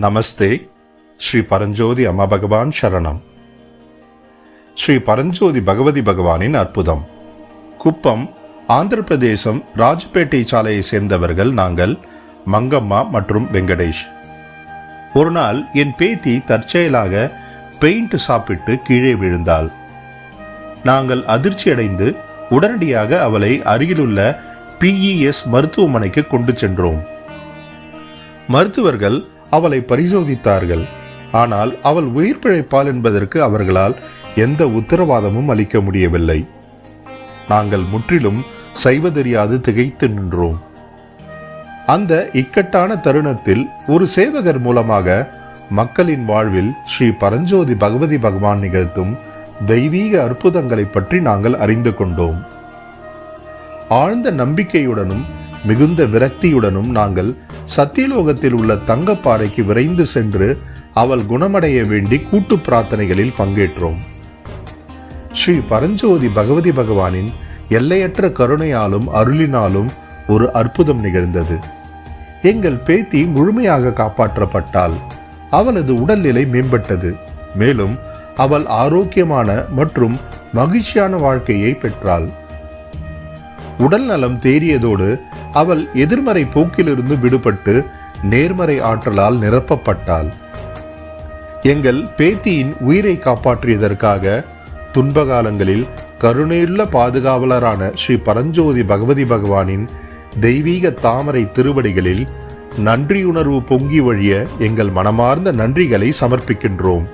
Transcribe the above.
நமஸ்தே. ஸ்ரீ பரஞ்சோதி அம்மா பகவான் சரணம். ஸ்ரீ பரஞ்சோதி பகவதி பகவானின் அற்புதம். குப்பம், ஆந்திர பிரதேசம், ராஜபேட்டை சாலையை சேர்ந்தவர்கள் நாங்கள், மங்கம்மா மற்றும் வெங்கடேஷ். ஒரு நாள் என் பேத்தி தற்செயலாக பெயிண்ட் சாப்பிட்டு கீழே விழுந்தாள். நாங்கள் அதிர்ச்சியடைந்து உடனடியாக அவளை அருகிலுள்ள PES மருத்துவமனைக்கு கொண்டு சென்றோம். மருத்துவர்கள் அவளை பரிசோதித்தார்கள். ஆனால் அவள் உயிர் பிழைப்பாள் என்பதற்கு அவர்களால் எந்த உத்தரவாதமும் அளிக்க முடியவில்லை. நாங்கள் முற்றிலும் செய்வதறியாது திகைத்து நின்றோம். அந்த இக்கட்டான தருணத்தில் ஒரு சேவகர் மூலமாக மக்களின் வாழ்வில் ஸ்ரீ பரஞ்சோதி பகவதி பகவான் நிகழ்த்தும் தெய்வீக அற்புதங்களை பற்றி நாங்கள் அறிந்து கொண்டோம். ஆழ்ந்த நம்பிக்கையுடனும் மிகுந்த விரக்தியுடனும் நாங்கள் சத்தியலோகத்தில் உள்ள தங்கப்பாறைக்கு விரைந்து சென்று அவள் குணமடைய வேண்டி கூட்டு பிரார்த்தனைகளில் பங்கேற்றோம். ஸ்ரீ பரஞ்சோதி பகவதி பகவானின் எல்லையற்ற கருணையாலும் அருளினாலும் ஒரு அற்புதம் நிகழ்ந்தது. எங்கள் பேத்தி முழுமையாக காப்பாற்றப்பட்டாள். அவளது உடல்நிலை மேம்பட்டது. மேலும் அவள் ஆரோக்கியமான மற்றும் மகிழ்ச்சியான வாழ்க்கையை பெற்றாள். உடல் நலம் தேறியதோடு அவள் எதிர்மறை போக்கிலிருந்து விடுபட்டு நேர்மறை ஆற்றலால் நிரப்பப்பட்டாள். எங்கள் பேத்தியின் உயிரை காப்பாற்றியதற்காக துன்பகாலங்களில் கருணையுள்ள பாதுகாவலரான ஸ்ரீ பரஞ்சோதி பகவதி பகவானின் தெய்வீக தாமரை திருவடிகளில் நன்றியுணர்வு பொங்கி வழிய எங்கள் மனமார்ந்த நன்றிகளை சமர்ப்பிக்கின்றோம்.